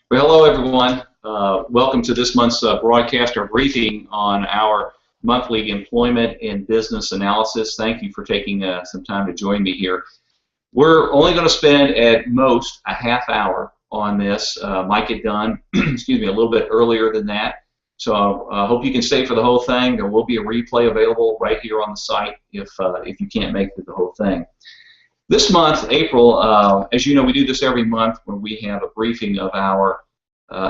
Well, hello everyone. Welcome to this month's broadcast or briefing on our monthly employment and business analysis. Thank you for taking some time to join me here. We're only going to spend at most a half hour on this. Might get done, excuse me, a little bit earlier than that. So I hope you can stay for the whole thing. There will be a replay available right here on the site if you can't make it the whole thing. This month, April, as you know, we do this every month when we have a briefing of our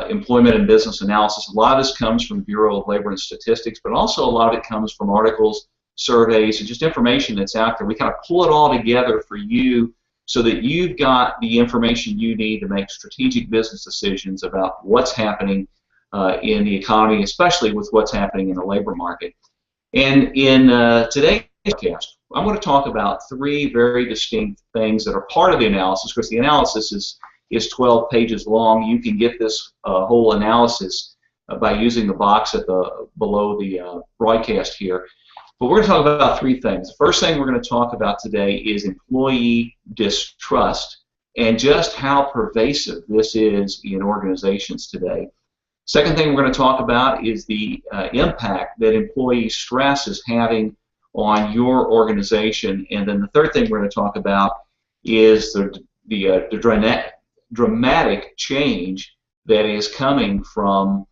employment and business analysis. A lot of this comes from the Bureau of Labor and Statistics, but also a lot of it comes from articles, surveys, and just information that's out there. We kind of pull it all together for you so that you've got the information you need to make strategic business decisions about what's happening in the economy, especially with what's happening in the labor market. And in today's podcast, I'm going to talk about three very distinct things that are part of the analysis, because the analysis is 12 pages long. You can get this whole analysis by using the box at below the broadcast here. But we're going to talk about three things. The first thing we're going to talk about today is employee distrust and just how pervasive this is in organizations today. Second thing we're going to talk about is the impact that employee stress is having on your organization. And then the third thing we're going to talk about is the dramatic change that is coming from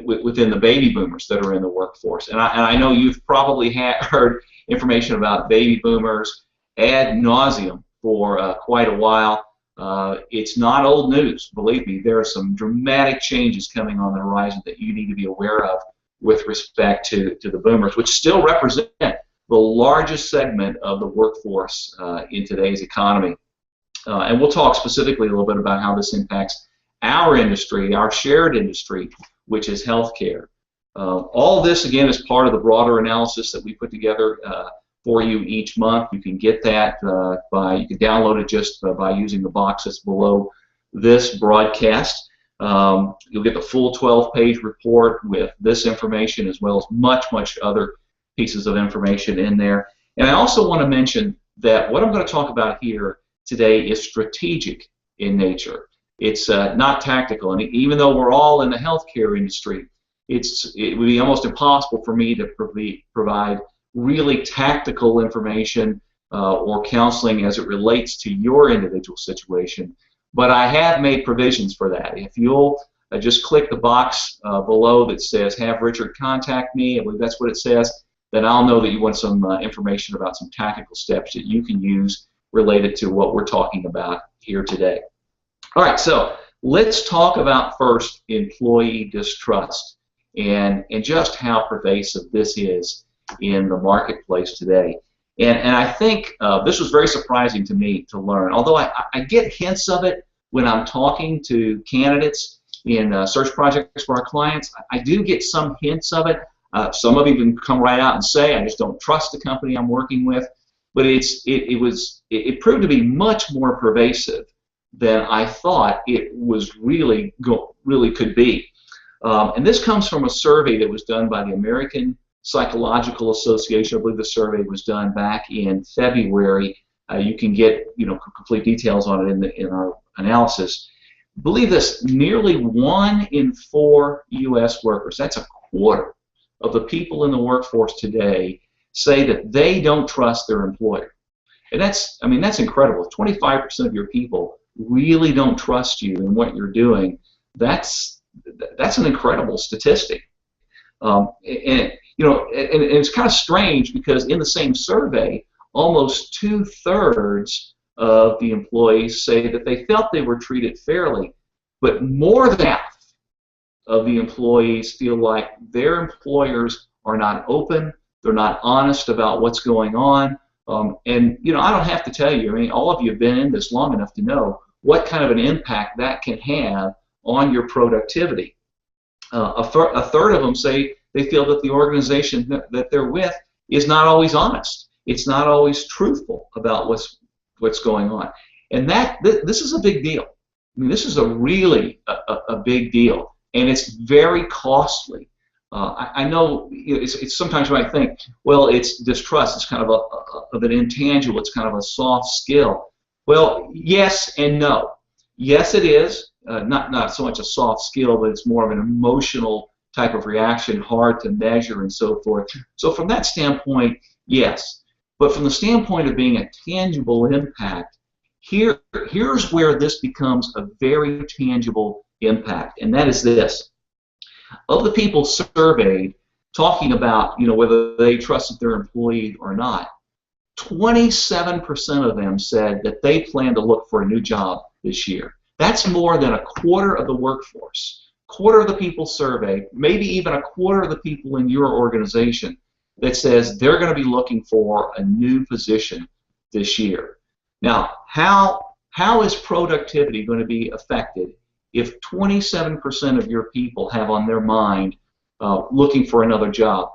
within the baby boomers that are in the workforce. And I know you've probably heard information about baby boomers ad nauseum for quite a while. It's not old news, believe me. There are some dramatic changes coming on the horizon that you need to be aware of with respect to the boomers, which still represent the largest segment of the workforce in today's economy. And we'll talk specifically a little bit about how this impacts our industry, our shared industry, which is healthcare. All this, again, is part of the broader analysis that we put together for you each month. You can get that you can download it just by using the box that's below this broadcast. You'll get the full 12-page report with this information as well as much other pieces of information in there. And I also want to mention that what I'm going to talk about here today is strategic in nature. It's not tactical. And even though we're all in the healthcare industry, it would be almost impossible for me to provide really tactical information or counseling as it relates to your individual situation. But I have made provisions for that. If you'll just click the box below that says "Have Richard contact me," I believe that's what it says, then I'll know that you want some information about some tactical steps that you can use related to what we're talking about here today. All right, so let's talk about first employee distrust and just how pervasive this is in the marketplace today. And I think this was very surprising to me to learn, although I get hints of it when I'm talking to candidates in search projects for our clients. I do get some hints of it. Some of them even come right out and say, I just don't trust the company I'm working with. But it proved to be much more pervasive than I thought it was really could be. And this comes from a survey that was done by the American Psychological Association. I believe the survey was done back in February. You can get complete details on it in our analysis. Believe this: nearly 1 in 4 U.S. workers, that's a quarter of the people in the workforce today, say that they don't trust their employer. And that's incredible. If 25% of your people really don't trust you and what you're doing, that's an incredible statistic. And it's kind of strange because in the same survey, almost 2/3 of the employees say that they felt they were treated fairly, but more than half of the employees feel like their employers are not open, they're not honest about what's going on. And I don't have to tell you, all of you have been in this long enough to know what kind of an impact that can have on your productivity. A third of them say they feel that the organization that they're with is not always honest. It's not always truthful about what's going on. And this is a big deal. This is a really a big deal, and it's very costly I know it's sometimes you might think, well, it's distrust. It's kind of of an intangible. It's kind of a soft skill. Well, yes and no. Yes, it is. Not so much a soft skill, but it's more of an emotional type of reaction, hard to measure and so forth. So from that standpoint, yes. But from the standpoint of being a tangible impact, here's where this becomes a very tangible impact, and that is this. Of the people surveyed talking about whether they trusted their employee or not, 27% of them said that they plan to look for a new job this year. That's more than a quarter of the workforce. Quarter of the people surveyed, maybe even a quarter of the people in your organization, that says they're going to be looking for a new position this year. Now, how is productivity going to be affected if 27% of your people have on their mind looking for another job?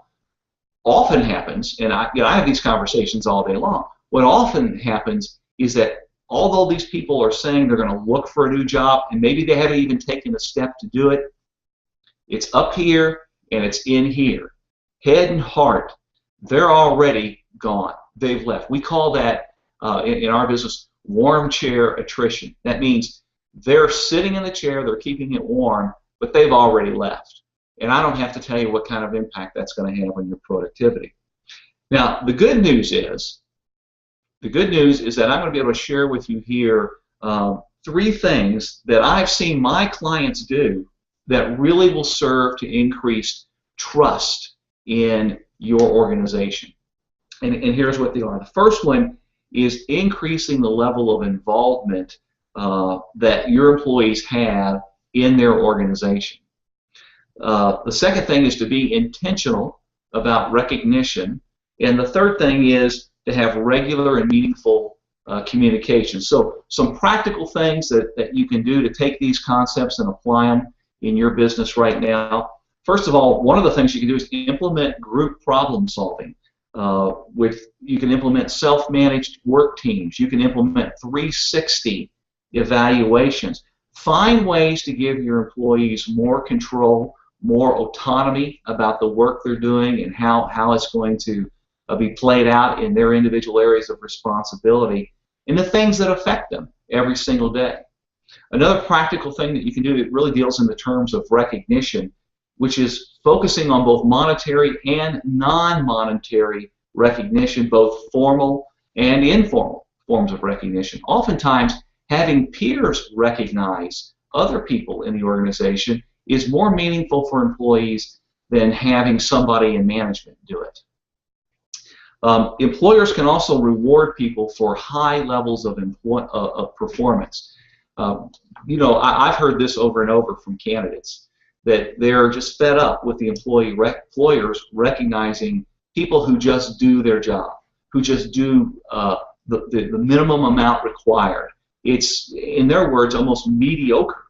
Often happens, and I have these conversations all day long, what often happens is that although these people are saying they're going to look for a new job, and maybe they haven't even taken a step to do it, it's up here and it's in here. Head and heart, they're already gone. They've left. We call that, in our business, warm chair attrition. That means they're sitting in the chair, they're keeping it warm, but they've already left. And I don't have to tell you what kind of impact that's going to have on your productivity. Now, the good news is that I'm going to be able to share with you here 3 things that I've seen my clients do that really will serve to increase trust in your organization. And here's what they are. The first one is increasing the level of involvement that your employees have in their organization. The second thing is to be intentional about recognition. And the third thing is to have regular and meaningful communication. So some practical things that you can do to take these concepts and apply them in your business right now. First of all, one of the things you can do is implement group problem solving. You can implement self-managed work teams. You can implement 360 evaluations. Find ways to give your employees more control, more autonomy about the work they're doing and how it's going to be played out in their individual areas of responsibility and the things that affect them every single day. Another practical thing that you can do that really deals in the terms of recognition, which is focusing on both monetary and non-monetary recognition, both formal and informal forms of recognition. Oftentimes, having peers recognize other people in the organization is more meaningful for employees than having somebody in management do it. Employers can also reward people for high levels of performance. I've heard this over and over from candidates, that they're just fed up with the employers recognizing people who just do their job, who just do the minimum amount required. It's, in their words, almost mediocre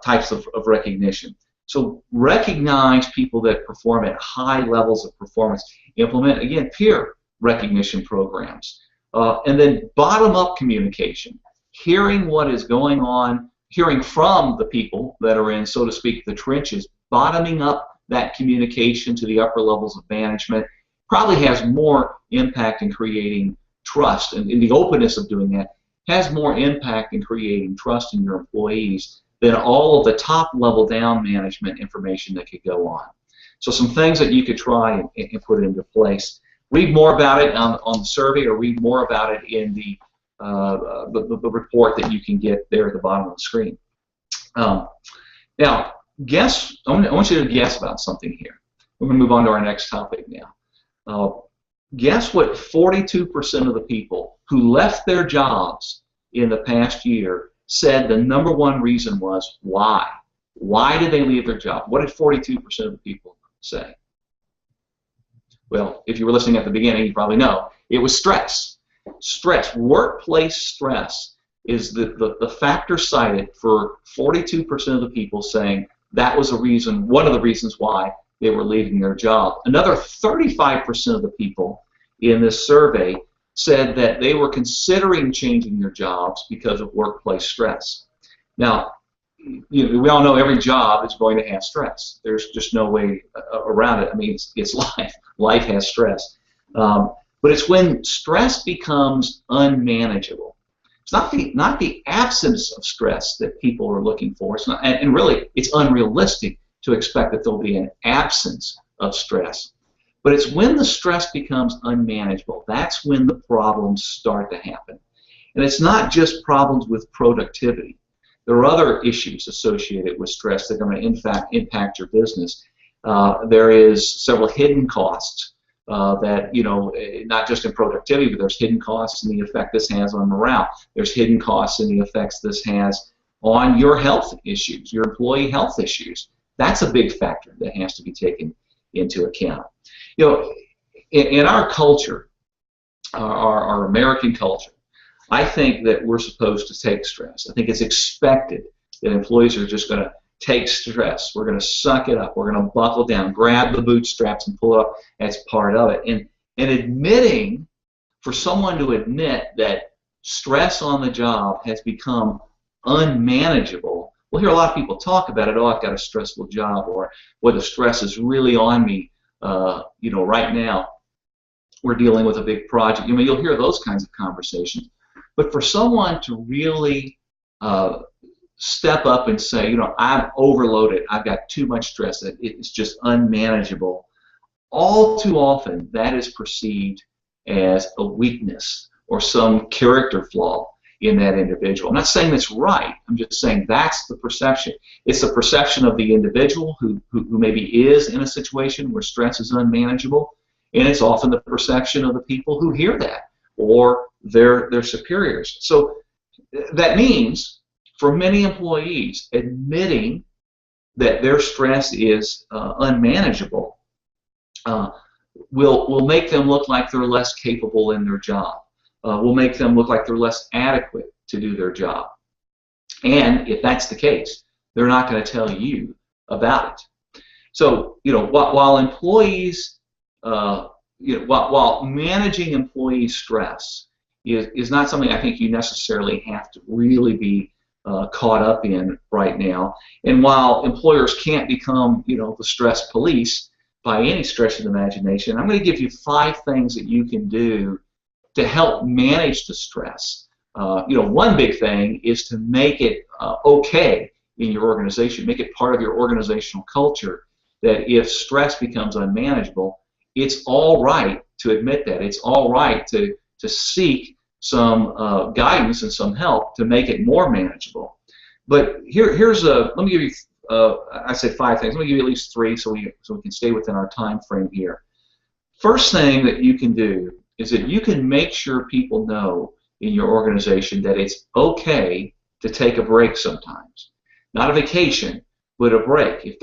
types of recognition. So recognize people that perform at high levels of performance. Implement, again, peer recognition programs. And then bottom-up communication. Hearing what is going on, hearing from the people that are in, so to speak, the trenches, bottoming up that communication to the upper levels of management probably has more impact in creating trust, and in the openness of doing that has more impact in creating trust in your employees than all of the top-level down management information that could go on. So some things that you could try and put into place. Read more about it on the survey, or read more about it in the report that you can get there at the bottom of the screen. Now, I want you to guess about something here. We're going to move on to our next topic now. Guess what 42% of the people who left their jobs in the past year said the number one reason was why. Why did they leave their job? What did 42% of the people say? Well, if you were listening at the beginning, you probably know. It was stress. Stress, workplace stress, is the factor cited for 42% of the people saying that was a reason, one of the reasons why they were leaving their job. Another 35% of the people in this survey said that they were considering changing their jobs because of workplace stress. Now, we all know every job is going to have stress. There's just no way around it. I mean, it's life. Life has stress. But it's when stress becomes unmanageable. It's not the absence of stress that people are looking for. It's not, and really, it's unrealistic to expect that there'll be an absence of stress. But it's when the stress becomes unmanageable. That's when the problems start to happen. And it's not just problems with productivity. There are other issues associated with stress that are going to, in fact, impact your business. There is several hidden costs that, not just in productivity, but there's hidden costs in the effect this has on morale. There's hidden costs in the effects this has on your health issues, your employee health issues. That's a big factor that has to be taken into account. In our culture, our American culture, I think that we're supposed to take stress. I think it's expected that employees are just going to take stress. We're going to suck it up. We're going to buckle down, grab the bootstraps, and pull it up. That's part of it. And admitting, for someone to admit that stress on the job has become unmanageable, we'll hear a lot of people talk about it. Oh, I've got a stressful job, or well, the stress is really on me. Right now we're dealing with a big project. You'll hear those kinds of conversations. But for someone to really step up and say, I'm overloaded, I've got too much stress, it's just unmanageable, all too often that is perceived as a weakness or some character flaw in that individual. I'm not saying that's right. I'm just saying that's the perception. It's the perception of the individual who maybe is in a situation where stress is unmanageable, and it's often the perception of the people who hear that or their superiors. So that means for many employees, admitting that their stress is unmanageable will make them look like they're less capable in their job. Will make them look like they're less adequate to do their job. And if that's the case, they're not going to tell you about it. So, while employees, while managing employee stress is not something I think you necessarily have to really be caught up in right now, and while employers can't become, the stress police by any stretch of the imagination, I'm going to give you 5 things that you can do to help manage the stress. One big thing is to make it okay in your organization, make it part of your organizational culture that if stress becomes unmanageable, it's all right to admit that. It's all right to seek some guidance and some help to make it more manageable. But let me give you, I said 5 things. Let me give you at least 3 so we can stay within our time frame here. First thing that you can do is that you can make sure people know in your organization that it's okay to take a break sometimes. Not a vacation, but a break. If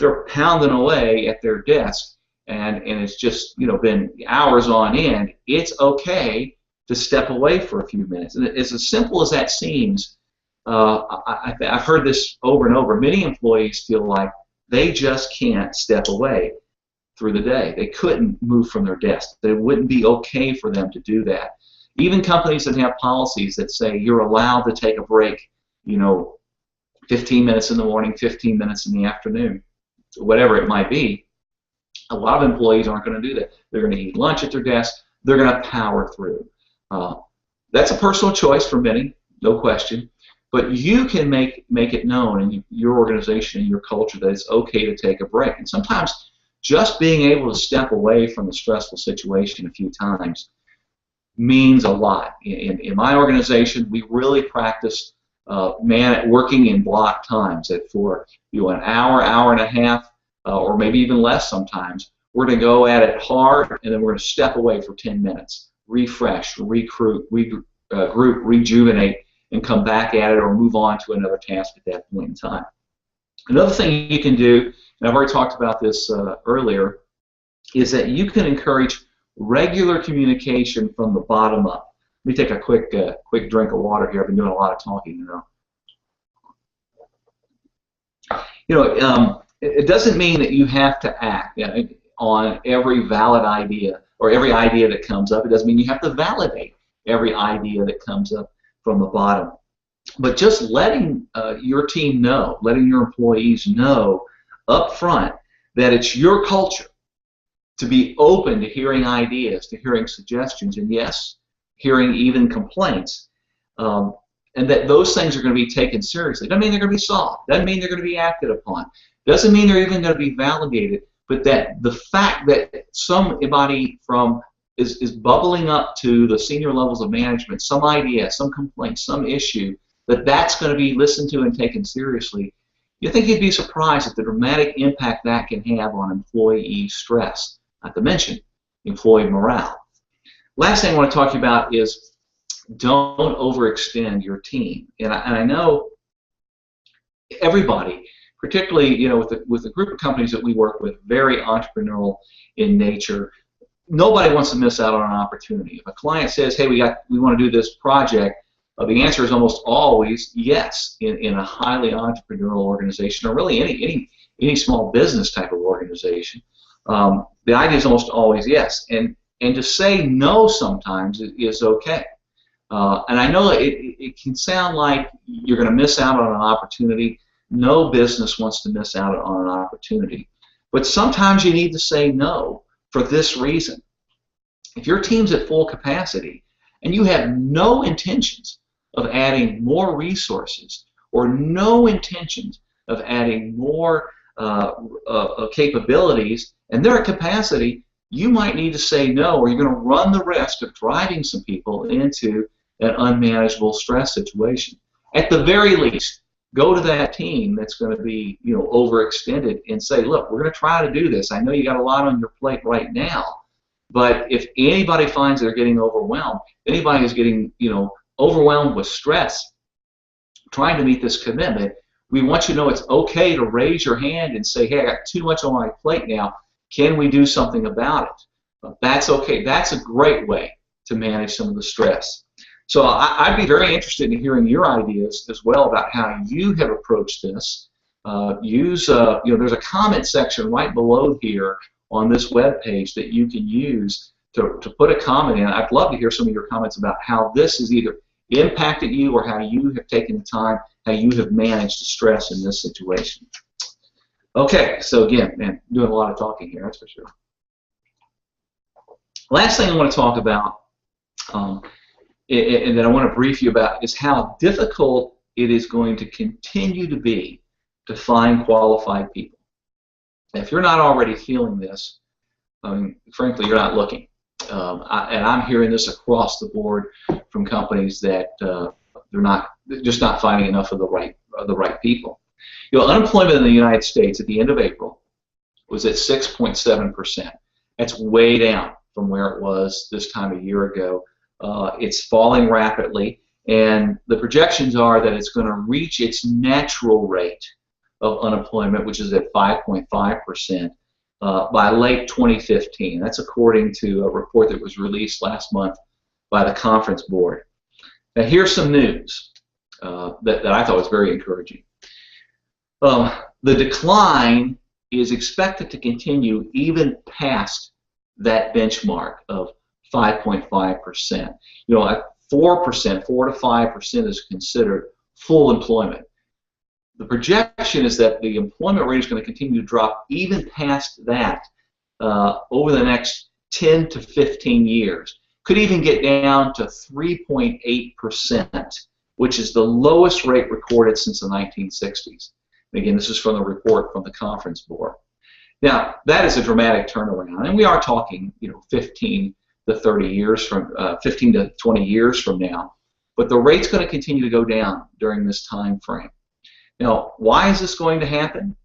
they're pounding away at their desk and it's just been hours on end, it's okay to step away for a few minutes. And it's as simple as that seems. I've heard this over and over. Many employees feel like they just can't step away through the day. They couldn't move from their desk. It wouldn't be okay for them to do that. Even companies that have policies that say you're allowed to take a break, 15 minutes in the morning, 15 minutes in the afternoon, whatever it might be, a lot of employees aren't going to do that. They're going to eat lunch at their desk. They're going to power through. That's a personal choice for many, no question. But you can make it known in your organization, in your culture, that it's okay to take a break. And sometimes just being able to step away from a stressful situation a few times means a lot. In my organization, we really practice working in block times. That for an hour, hour and a half, or maybe even less sometimes, we're going to go at it hard, and then we're going to step away for 10 minutes, refresh, regroup, rejuvenate, and come back at it or move on to another task at that point in time. Another thing you can do, and I've already talked about this earlier, is that you can encourage regular communication from the bottom up. Let me take a quick drink of water here. I've been doing a lot of talking, it doesn't mean that you have to act on every valid idea or every idea that comes up. It doesn't mean you have to validate every idea that comes up from the bottom. But just letting your team know, letting your employees know up front that it's your culture to be open to hearing ideas, to hearing suggestions, and yes, hearing even complaints, and that those things are going to be taken seriously. Doesn't mean they're going to be solved. Doesn't mean they're going to be acted upon. Doesn't mean they're even going to be validated. But that the fact that somebody is bubbling up to the senior levels of management, some idea, some complaint, some issue, that's going to be listened to and taken seriously, you think you'd be surprised at the dramatic impact that can have on employee stress, not to mention employee morale. Last thing I want to talk to you about is don't overextend your team. And I know everybody, particularly with the group of companies that we work with, very entrepreneurial in nature. Nobody wants to miss out on an opportunity. If a client says, "Hey, we want to do this project," the answer is almost always yes in a highly entrepreneurial organization, or really any small business type of organization. The idea is almost always yes, and to say no sometimes is okay. And I know it can sound like you're going to miss out on an opportunity. No business wants to miss out on an opportunity. But sometimes you need to say no for this reason. If your team's at full capacity and you have no intentions of adding more resources or no intentions of adding more capabilities, and they're at capacity, you might need to say no, or you're going to run the risk of driving some people into an unmanageable stress situation. At the very least, go to that team that's going to be overextended and say, "Look, we're going to try to do this. I know you got a lot on your plate right now, but if anybody finds they're getting overwhelmed, anybody is getting overwhelmed with stress, trying to meet this commitment, we want you to know it's okay to raise your hand and say, 'Hey, I got too much on my plate now. Can we do something about it?'" That's okay. That's a great way to manage some of the stress. So I'd be very interested in hearing your ideas as well about how you have approached this. There's a comment section right below here on this web page that you can use to put a comment in. I'd love to hear some of your comments about how this has either impacted you or how you have taken the time, how you have managed the stress in this situation. Okay, so again, man, doing a lot of talking here, that's for sure. Last thing I want to talk about, and that I want to brief you about, is how difficult it is going to continue to be to find qualified people. If you're not already feeling this, frankly, you're not looking. And I'm hearing this across the board from companies that they're just not finding enough of the right people. Unemployment in the United States at the end of April was at 6.7%. That's way down from where it was this time a year ago. It's falling rapidly, and the projections are that it's going to reach its natural rate of unemployment, which is at 5.5%, by late 2015. That's according to a report that was released last month by the Conference Board. Now, here's some news that I thought was very encouraging. The decline is expected to continue even past that benchmark of 5.5%. At 4%, 4 to 5% is considered full employment. The projection is that the employment rate is going to continue to drop even past that over the next 10 to 15 years. Could even get down to 3.8%, which is the lowest rate recorded since the 1960s. And again, this is from the report from the Conference Board. Now, that is a dramatic turnaround, and we are talking, 15 to 30 years from, 15 to 20 years from now. But the rate's going to continue to go down during this time frame. Now, why is this going to happen?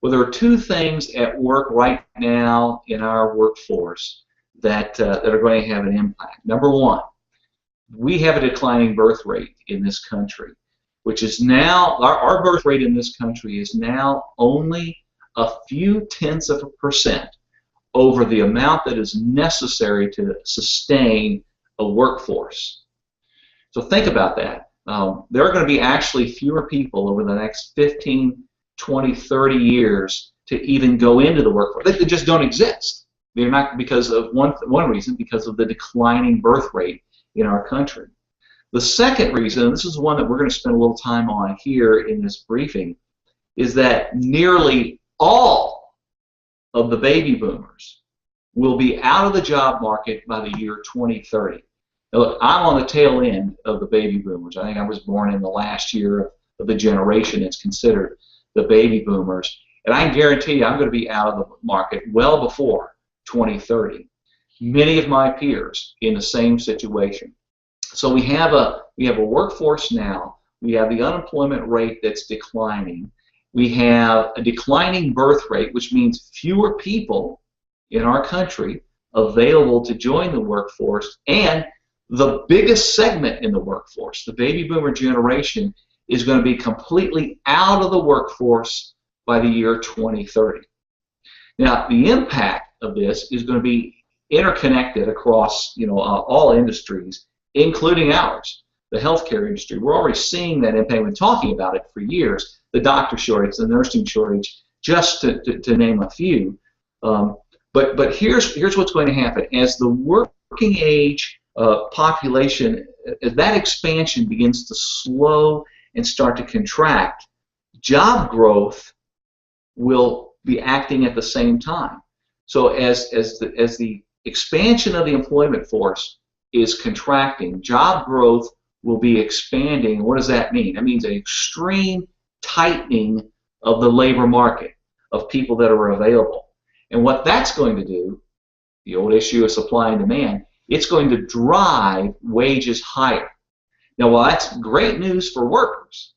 Well, there are two things at work right now in our workforce that are going to have an impact. Number one, we have a declining birth rate in this country, which is now, our birth rate in this country is now only a few tenths of a percent over the amount that is necessary to sustain a workforce. So think about that. There are going to be actually fewer people over the next 15, 20, 30 years to even go into the workforce. They just don't exist. They're not, because of one reason, because of the declining birth rate in our country. The second reason, and this is one that we're going to spend a little time on here in this briefing, is that nearly all of the baby boomers will be out of the job market by the year 2030. Now, look, I'm on the tail end of the baby boomers. I think I was born in the last year of the generation that's considered the baby boomers. And I can guarantee you I'm going to be out of the market well before 2030. Many of my peers in the same situation. So we have a workforce now. We have the unemployment rate that's declining. We have a declining birth rate, which means fewer people in our country available to join the workforce, and the biggest segment in the workforce, the baby boomer generation, is going to be completely out of the workforce by the year 2030. Now, the impact of this is going to be interconnected across, all industries, including ours, the healthcare industry. We're already seeing that impact. We've been talking about it for years. The doctor shortage, the nursing shortage, just to name a few. But here's what's going to happen. As the working age population, as that expansion begins to slow and start to contract, job growth will be acting at the same time. So as the expansion of the employment force is contracting, job growth will be expanding. What does that mean? That means an extreme tightening of the labor market, of people that are available. And what that's going to do, the old issue of supply and demand, it's going to drive wages higher. Now, while that's great news for workers,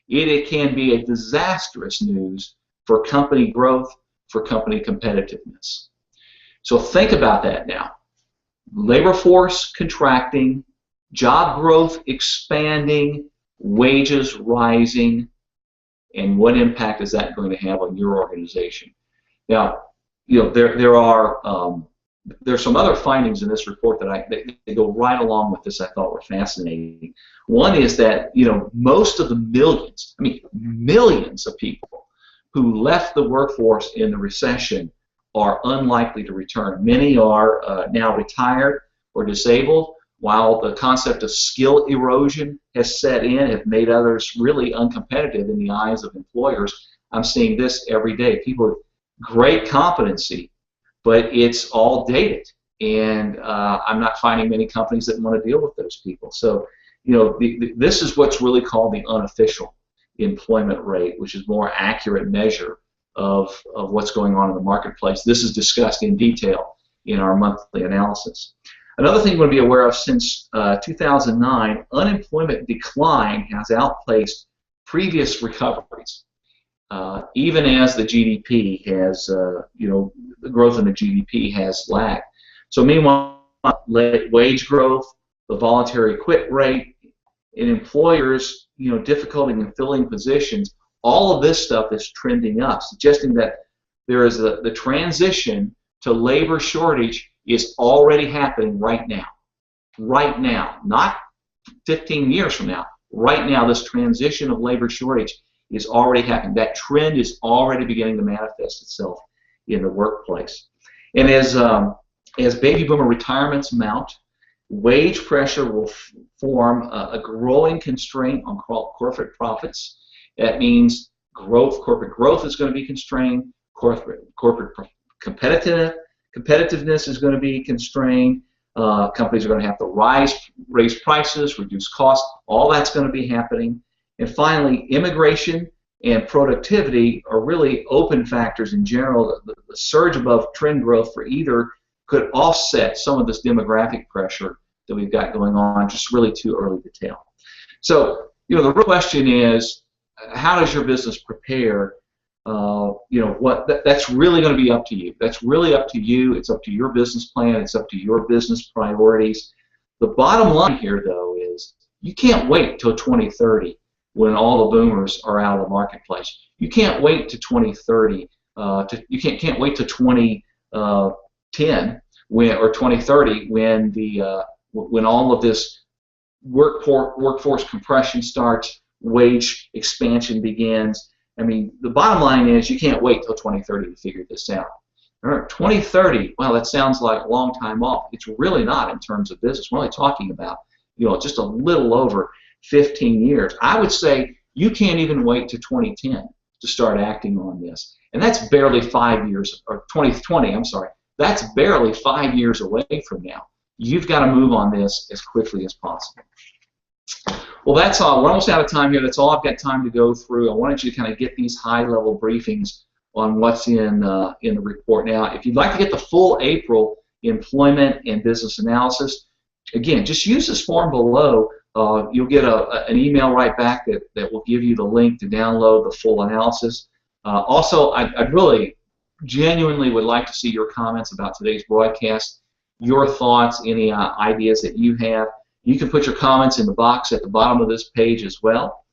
it can be a disastrous news for company growth, for company competitiveness. So think about that now. Labor force contracting, job growth expanding, wages rising, and what impact is that going to have on your organization? Now, there's some other findings in this report that go right along with this I thought were fascinating. One is that most of the millions of people who left the workforce in the recession are unlikely to return. Many are now retired or disabled, while the concept of skill erosion has set in, have made others really uncompetitive in the eyes of employers. I'm seeing this every day. People with great competency, but it's all dated, and I'm not finding many companies that want to deal with those people. So, this is what's really called the unofficial employment rate, which is a more accurate measure of what's going on in the marketplace. This is discussed in detail in our monthly analysis. Another thing we're going to be aware of, since 2009, unemployment decline has outpaced previous recoveries, even as the GDP has, the growth in the GDP has lagged. So meanwhile, wage growth, the voluntary quit rate, and employers, difficulty in filling positions, all of this stuff is trending up, suggesting that there is the transition to labor shortage is already happening right now. Right now, not 15 years from now. Right now, this transition of labor shortage is already happening. That trend is already beginning to manifest itself in the workplace. And as baby boomer retirements mount, wage pressure will form a growing constraint on corporate profits. That means corporate growth is going to be constrained, corporate competitiveness is going to be constrained, companies are going to have to raise prices, reduce costs, all that's going to be happening. And finally, immigration and productivity are really open factors in general. The surge above trend growth for either could offset some of this demographic pressure that we've got going on, just really too early to tell. So, the real question is, how does your business prepare? That's really going to be up to you. That's really up to you. It's up to your business plan. It's up to your business priorities. The bottom line here, though, is you can't wait till 2030 when all the boomers are out of the marketplace. You can't wait to 2030. You can't wait to 2010 or 2030 when all of this workforce compression starts, wage expansion begins. I mean, the bottom line is you can't wait till 2030 to figure this out. Remember, 2030, well, that sounds like a long time off. It's really not in terms of business. We're only talking about just a little over 15 years. I would say you can't even wait to 2010 to start acting on this. And that's barely 5 years, or 2020, I'm sorry. That's barely 5 years away from now. You've got to move on this as quickly as possible. Well, that's all. We're almost out of time here. That's all I've got time to go through. I wanted you to kind of get these high-level briefings on what's in the report. Now, if you'd like to get the full April employment and business analysis, again, just use this form below. You'll get an email right back that will give you the link to download the full analysis. Also, I'd really genuinely would like to see your comments about today's broadcast, your thoughts, any ideas that you have. You can put your comments in the box at the bottom of this page as well.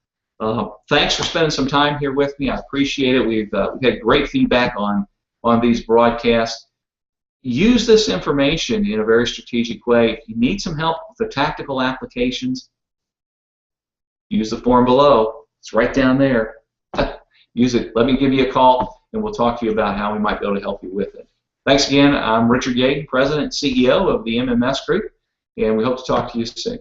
Thanks for spending some time here with me. I appreciate it. We've had great feedback on these broadcasts. Use this information in a very strategic way. If you need some help with the tactical applications, use the form below. It's right down there. Use it. Let me give you a call, and we'll talk to you about how we might be able to help you with it. Thanks again. I'm Richard Yaden, President and CEO of the MMS Group, and we hope to talk to you soon.